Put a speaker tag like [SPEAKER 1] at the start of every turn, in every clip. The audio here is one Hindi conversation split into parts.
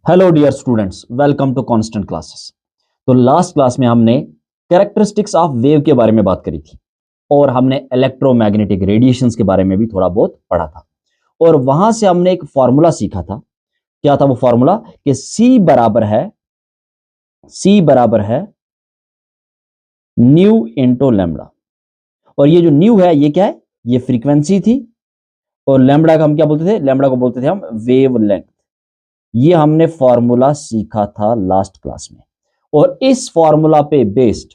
[SPEAKER 1] Hello dear students, welcome to Constant Classes. तो लास्ट क्लास में हमने कैरेक्टरिस्टिक्स ऑफ वेव के बारे में बात करी थी और हमने इलेक्ट्रोमैग्नेटिक रेडिएशंस के बारे में भी थोड़ा बहुत पढ़ा था। और वहां से हमने एक फॉर्मूला सीखा था। क्या था वो फॉर्मूला? कि सी बराबर है न्यू इंटू लैम्डा। और ये जो न्यू है ये क्या है? ये फ्रीक्वेंसी थी। और लैम्डा का हम क्या बोलते थे? लैम्डा को बोलते थे हम वेव लेंथ। ये हमने फॉर्मूला सीखा था लास्ट क्लास में। और इस फॉर्मूला पे बेस्ड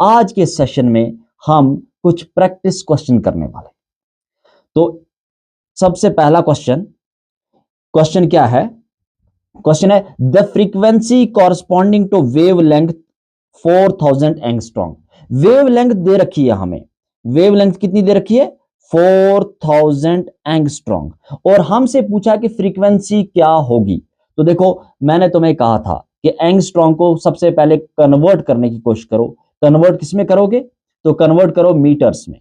[SPEAKER 1] आज के सेशन में हम कुछ प्रैक्टिस क्वेश्चन करने वाले। तो सबसे पहला क्वेश्चन क्या है? क्वेश्चन है the frequency corresponding to wave length 4000 angstrom. Wave length दे रखी है हमें। वेव लेंथ कितनी दे रखी है? 4000 एंगस्ट्रॉम। और हमसे पूछा कि फ्रीक्वेंसी क्या होगी। तो देखो, मैंने तुम्हें कहा था कि एंगस्ट्रॉम को सबसे पहले कन्वर्ट करने की कोशिश करो। कन्वर्ट किसमें करोगे? तो कन्वर्ट करो मीटर्स में।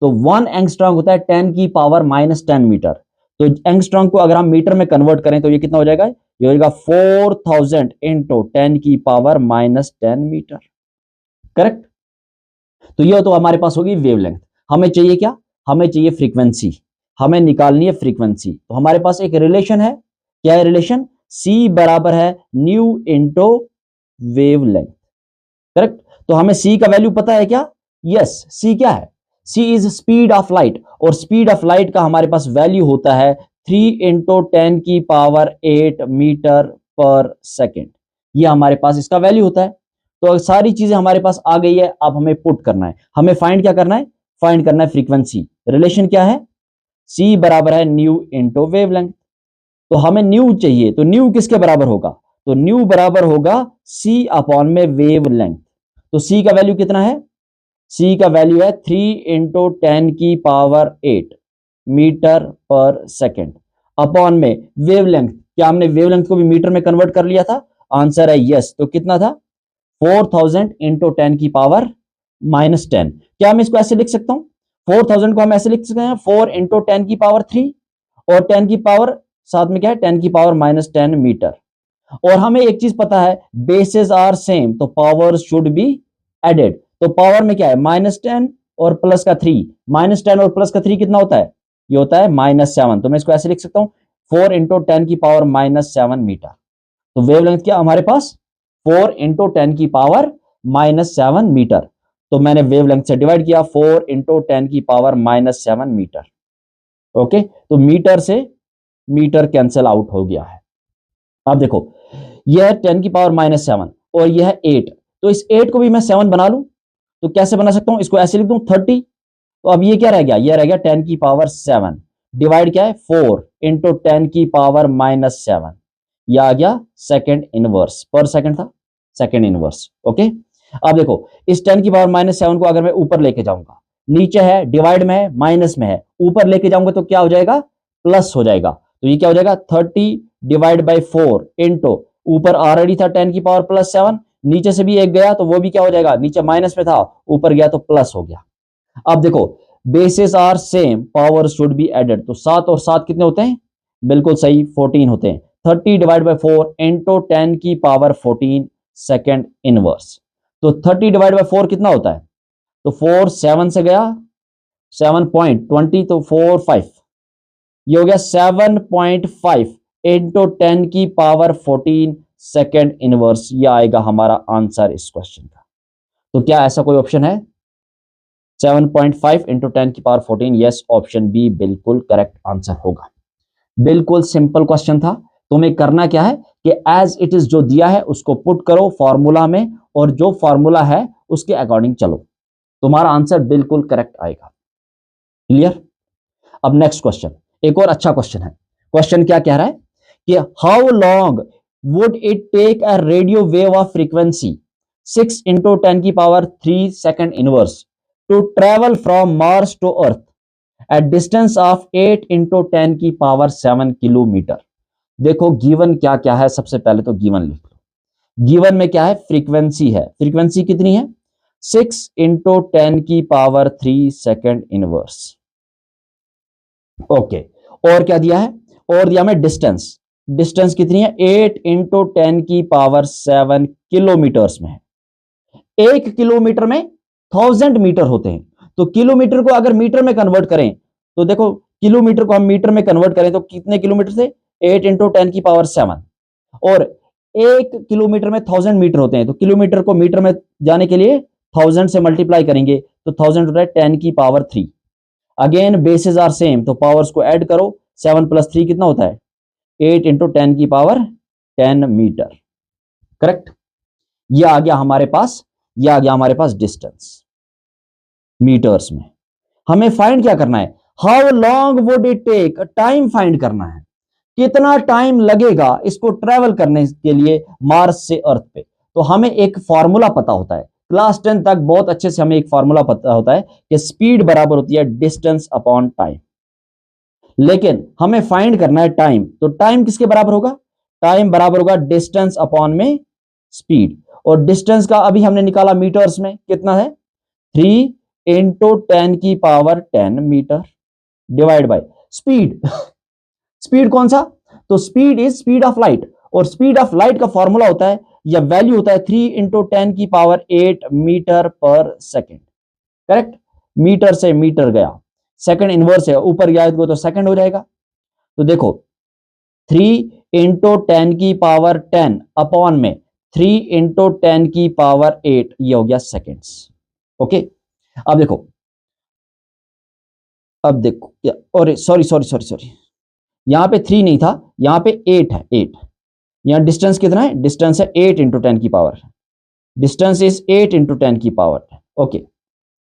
[SPEAKER 1] तो 1 एंगस्ट्रॉम होता है 10 की पावर -10 मीटर। तो एंगस्ट्रॉम को अगर हम मीटर में कन्वर्ट करें तो ये कितना हो जाएगा? ये हो जाएगा 4000 इंटू 10 की पावर -10 मीटर। करेक्ट? तो ये तो हमारे पास होगी वेवलेंथ। हमें चाहिए क्या? हमें चाहिए फ्रीक्वेंसी। हमें निकालनी है फ्रीक्वेंसी। तो हमारे पास एक रिलेशन है। क्या है रिलेशन? सी बराबर है न्यू इंटू वेवलेंथ। करेक्ट? तो हमें सी का वैल्यू पता है क्या? यस, सी क्या है? सी इज स्पीड ऑफ लाइट। और स्पीड ऑफ लाइट का हमारे पास वैल्यू होता है 3 इंटू 10 की पावर 8 मीटर पर सेकेंड। ये हमारे पास इसका वैल्यू होता है। तो सारी चीजें हमारे पास आ गई है। अब हमें पुट करना है। हमें फाइंड क्या करना है? फाइंड करना है फ्रीक्वेंसी। रिलेशन क्या है? सी बराबर है न्यू इंटू वेवलेंथ। तो हमें न्यू चाहिए। तो न्यू किसके बराबर होगा? तो न्यू बराबर होगा सी अपॉन में वेवलेंथ। तो सी का वैल्यू कितना है? सी का वैल्यू है 3 इंटू 10 की पावर 8 मीटर पर सेकेंड अपॉन में वेवलेंथ। क्या हमने वेवलेंथ को भी मीटर में कन्वर्ट कर लिया था? आंसर है यस। तो कितना था? 4000 इंटू 10 की पावर -10। क्या मैं इसको ऐसे लिख सकता हूं? 4000 को हम ऐसे लिख सकते हैं 4 इंटू 10 की पावर 3 और 10 की पावर साथ में क्या है? 10 की पावर -10 मीटर। और हमें एक चीज पता है, बेसेस आर सेम तो पावर शुड बी एडेड। तो पावर में क्या है? -10 और प्लस का 3। -10 और प्लस का 3 कितना होता है? ये होता है -7। तो मैं इसको ऐसे लिख सकता हूं 4 इंटू 10 की पावर -7 मीटर। तो वेवलेंथ क्या हमारे पास? 4 इंटू 10 की पावर -7 मीटर। तो मैंने वेवलेंथ से डिवाइड किया 4 इंटू 10 की पावर -7 मीटर। ओके, तो मीटर से मीटर कैंसिल आउट हो गया है। अब देखो, यह है 10 की पावर -7 और यह है 8। तो इस 8 को भी मैं 7 बना लूं तो कैसे बना सकता हूं? इसको ऐसे लिख दूं 30। तो अब ये क्या रह गया? ये रह गया 10 की पावर 7 डिवाइड क्या है? 4 इंटू 10 की पावर -7। यह आ गया सेकेंड इनवर्स। पर सेकेंड था, सेकेंड इनवर्स। ओके, अब देखो, इस 10 की पावर -7 को अगर मैं ऊपर लेके जाऊंगा, नीचे है डिवाइड में है माइनस में है, ऊपर लेके जाऊंगा तो क्या हो जाएगा? प्लस हो जाएगा। तो ये क्या हो जाएगा? 30 डिवाइड बाई 4 इंटू, ऊपर ऑलरेडी था 10 की पावर +7, नीचे से भी एक गया तो वो भी क्या हो जाएगा? नीचे माइनस में था, ऊपर गया तो प्लस हो गया। अब देखो, bases are same power should be added. तो 7 और 7 कितने होते हैं? बिल्कुल सही, 14 होते हैं। 30 डिवाइड बाई 4 इंटू 10 की पावर 14 सेकेंड इनवर्स। तो 30 डिवाइड बाई 4 कितना होता है? तो 4 7 से गया 7.20 तो 4 5। ये हो गया 7.5 इंटू 10 की पावर 14 सेकेंड इनवर्स। ये आएगा हमारा आंसर इस क्वेश्चन का। तो क्या ऐसा कोई ऑप्शन है? 7.5 इंटू 10 की पावर 14। यस, ऑप्शन बी बिल्कुल करेक्ट आंसर होगा। बिल्कुल सिंपल क्वेश्चन था। तुम्हें करना क्या है कि एज इट इज जो दिया है उसको पुट करो फॉर्मूला में और जो फॉर्मूला है उसके अकॉर्डिंग चलो, तुम्हारा आंसर बिल्कुल करेक्ट आएगा। क्लियर? अब नेक्स्ट क्वेश्चन, एक और अच्छा क्वेश्चन है। क्वेश्चन क्या कह रहा है कि how long would it take a radio wave of frequency 6 into 10 की power 3 second inverse to travel from Mars to Earth at distance of 8 into 10 की पावर 7 किलोमीटर। देखो गिवन क्या क्या है, सबसे पहले तो गिवन लिख लो। गिवन में क्या है? फ्रीक्वेंसी है। फ्रीक्वेंसी कितनी है? 6 इंटू 10 की पावर 3 सेकेंड इनवर्स। ओके, और क्या दिया है? और दिया हमें डिस्टेंस। डिस्टेंस कितनी है, 8 इंटू 10 की पावर 7 किलोमीटर्स में है। 1 किलोमीटर में 1000 मीटर होते हैं, तो किलोमीटर को अगर मीटर में कन्वर्ट करें तो देखो, किलोमीटर को हम मीटर में कन्वर्ट करें तो कितने किलोमीटर से, 8 इंटू 10 की पावर 7, और 1 किलोमीटर में 1000 मीटर होते हैं, तो किलोमीटर को मीटर में जाने के लिए 1000 से मल्टीप्लाई करेंगे तो 1000 होता है 10 की power 3। Again bases are same, तो पावर्स को ऐड करो, 7 + 3 कितना होता है, 8 इंटू 10 की पावर 10 मीटर। करेक्ट। ये आ गया हमारे पास, ये आ गया हमारे पास डिस्टेंस मीटर्स में। हमें फाइंड क्या करना है, how long would it take, time find करना है, कितना टाइम लगेगा इसको ट्रेवल करने के लिए मार्स से अर्थ पे। तो हमें एक फॉर्मूला पता होता है, क्लास 10 तक बहुत अच्छे से हमें एक फॉर्मूला पता होता है कि स्पीड बराबर होती है डिस्टेंस अपॉन टाइम। लेकिन हमें फाइंड करना है टाइम, तो टाइम किसके बराबर होगा, टाइम बराबर होगा डिस्टेंस अपॉन में स्पीड, और डिस्टेंस का अभी हमने निकाला मीटर्स में, कितना है 3 इंटू 10 की power 10 metre divide by speed. Speed कौन सा, तो speed is speed of light, और स्पीड ऑफ लाइट का फॉर्मूला होता है या वैल्यू होता है 3 इंटू 10 की पावर 8 मीटर पर सेकेंड। करेक्ट, मीटर से मीटर गया, सेकंड इनवर्स है, ऊपर गया तो सेकंड हो जाएगा। तो देखो 3 इंटू 10 की पावर 10 अपॉन में 3 इंटू 10 की पावर 8, ये हो गया सेकेंड्स। ओके, अब देखो, अब देखो, और सॉरी यहां पे 3 नहीं था, यहां पे 8 है, 8। यहां डिस्टेंस कितना है, डिस्टेंस है 8 इंटू 10 की पावर, डिस्टेंस इज 8 इंटू 10 की पावर। ओके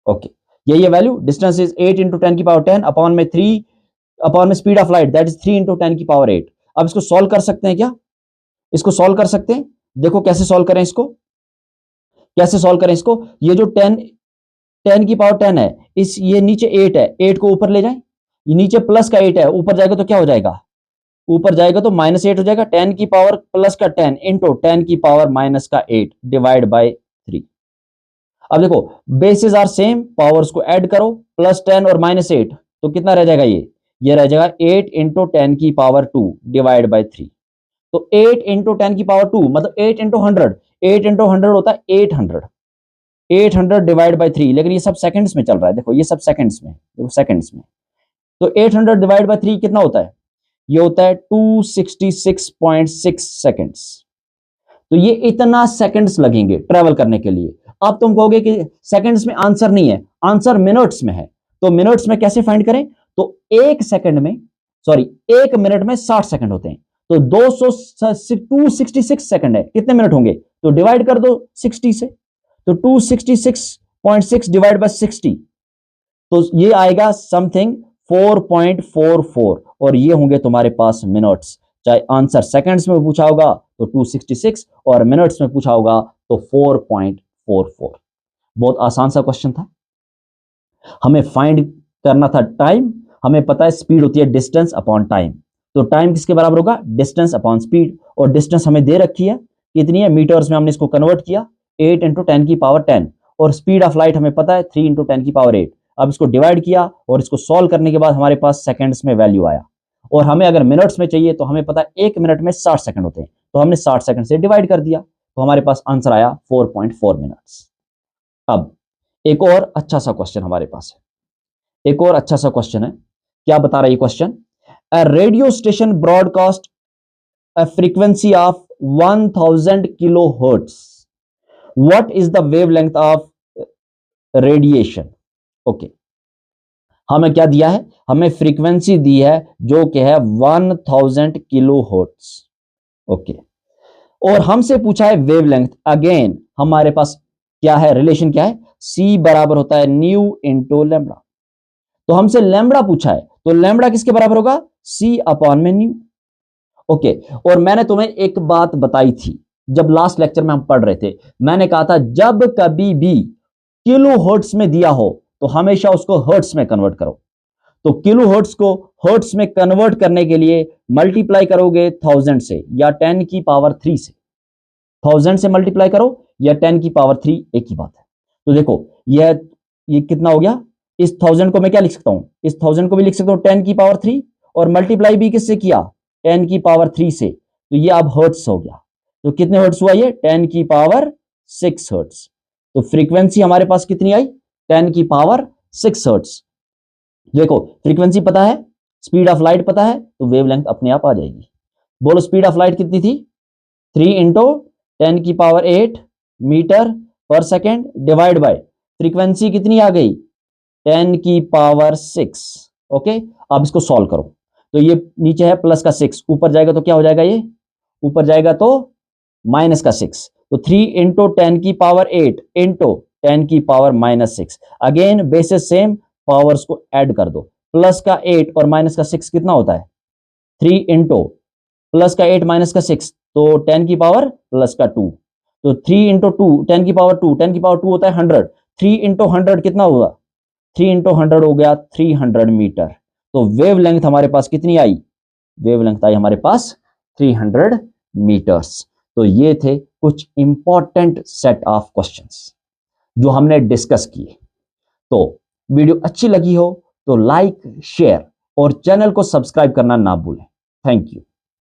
[SPEAKER 1] ओके, ये वैल्यू डिस्टेंस इज 8 इंटू 10 की पावर 10 अपॉन में 3 अपॉन में speed of light that is 3 into 10 की पावर 8। अब इसको सॉल्व कर सकते हैं क्या, इसको सॉल्व कर सकते हैं, देखो कैसे सॉल्व करें इसको, कैसे सॉल्व करें इसको। ये जो 10 की पावर 10 है, इस ये नीचे 8 है, 8 को ऊपर ले जाएं, ये नीचे प्लस का 8 है, ऊपर जाएगा तो क्या हो जाएगा, ऊपर जाएगा तो -8 हो जाएगा। 10 की पावर प्लस का 10 इंटू 10 की पावर माइनस का 8 डिवाइड बाय 3। अब देखो बेसिस आर सेम, पावर्स को ऐड करो, +10 और -8 तो कितना रह जाएगा, ये रह जाएगा 8 इंटू 10 की पावर 2 डिवाइड बाय 3। तो 8 इंटू 10 की पावर 2 मतलब 8 इंटू 100, 8 इंटू 100 होता है 800, 800 डिवाइड बाय 3, लेकिन ये सब सेकंड्स में चल रहा है, देखो ये सब सेकंड्स में, देखो सेकंड्स में। तो 800 डिवाइड बाय 3 कितना होता है, ये होता है 266.6 सेकंड्स। तो ये इतना सेकंड्स लगेंगे ट्रेवल करने के लिए। अब तुम कहोगे कि सेकंड्स में आंसर नहीं है, आंसर मिनट्स में है, तो मिनट्स में कैसे फाइंड करें, तो एक मिनट में 60 सेकंड होते हैं, तो 266 सेकंड है, कितने मिनट होंगे, तो डिवाइड कर दो 60 से, तो 266.6 डिवाइड बाय 60, तो ये आएगा समथिंग 4.44, और ये होंगे तुम्हारे पास मिनट्स। चाहे आंसर सेकंड्स में पूछा होगा तो 266 और मिनट्स में पूछा होगा तो 4.44। बहुत आसान सा क्वेश्चन था। हमें फाइंड करना था टाइम, हमें पता है स्पीड होती है डिस्टेंस अपॉन टाइम, तो टाइम किसके बराबर होगा, डिस्टेंस अपॉन स्पीड, और डिस्टेंस हमें दे रखी है कितनी है, मीटर्स में हमने इसको कन्वर्ट किया 8 इंटू 10 की पावर 10, और स्पीड ऑफ लाइट हमें पता है 3 इंटू 10 की पावर 8। अब इसको डिवाइड किया और इसको सॉल्व करने के बाद हमारे पास सेकंड्स में वैल्यू आया, और हमें अगर मिनट्स में चाहिए तो हमें पता है 1 मिनट में 60 सेकंड होते हैं, तो हमने 60 सेकंड से डिवाइड कर दिया, तो हमारे पास आंसर आया 4.4 मिनट्स। अब एक और अच्छा सा क्वेश्चन हमारे पास है, एक और अच्छा सा क्वेश्चन है, क्या बता रहा है ये question, a radio station broadcast a frequency of 1000 kilohertz, what is the wavelength of radiation. Okay, हमें क्या दिया है, हमें फ्रीक्वेंसी दी है जो कि है 1000 किलोहर्ट्ज। ओके, और हमसे पूछा है वेवलेंथ। अगेन हमारे पास क्या है, रिलेशन क्या है, C बराबर होता है न्यू इंटू लैम्बडा, तो हमसे लैम्बडा पूछा है, तो लैम्बडा किसके बराबर होगा, C अपॉन में न्यू। ओके, और मैंने तुम्हें एक बात बताई थी जब लास्ट लेक्चर में हम पढ़ रहे थे, मैंने कहा था जब कभी भी किलो हर्ट्स में दिया हो तो हमेशा उसको हर्ट्स में कन्वर्ट करो, तो किलो हर्ट्स को हर्ट्स में कन्वर्ट करने के लिए मल्टीप्लाई करोगे 1000 से या 10 की पावर 3 से, 1000 से मल्टीप्लाई करो या 10 की पावर 3, एक ही बात है। तो देखो ये कितना हो गया, इस 1000 को मैं क्या लिख सकता हूं, इस 1000 को भी लिख सकता हूं 10 की पावर 3, और मल्टीप्लाई भी किससे किया, 10 की पावर 3 से, तो ये अब हर्ट्स हो गया। तो कितने हर्ट्स हुआ ये? 10 की पावर 6 हर्ट्स। तो फ्रीक्वेंसी हमारे पास कितनी आई? 10 की पावर 6 हर्ट्स। देखो फ्रीक्वेंसी पता है, स्पीड ऑफ लाइट पता है, तो वेवलेंथ अपने आप आ जाएगी। बोलो स्पीड ऑफ लाइट कितनी थी? 3 इंटू 10 की पावर 8 मीटर पर सेकेंड डिवाइड बाय फ्रीक्वेंसी कितनी आ गई? 10 की पावर 6। ओके, अब इसको सॉल्व करो। तो ये नीचे है प्लस का 6, ऊपर जाएगा तो क्या हो जाएगा? ये ऊपर जाएगा तो माइनस का 6। तो 3 इंटू 10 की पावर 8 इंटू 10 की power -6। Again basis same, powers को ऐड कर दो। प्लस का 8 और माइनस का 6 कितना होता है? 3 इंटू प्लस का 8 माइनस का 6, तो 10 की पावर प्लस का 2। तो 3 इंटू 2 10 की पावर 2, 10 की पावर 2 होता है 100। 3 इंटू 100 कितना हुआ? 3 इंटू 100 हो गया 300 मीटर। तो वेवलेंथ हमारे पास कितनी आई? वेवलेंथ आई हमारे पास 300 मीटर्स। तो ये थे कुछ इंपॉर्टेंट सेट ऑफ क्वेश्चंस जो हमने डिस्कस किए। तो वीडियो अच्छी लगी हो तो लाइक, शेयर और चैनल को सब्सक्राइब करना ना भूलें। Thank you.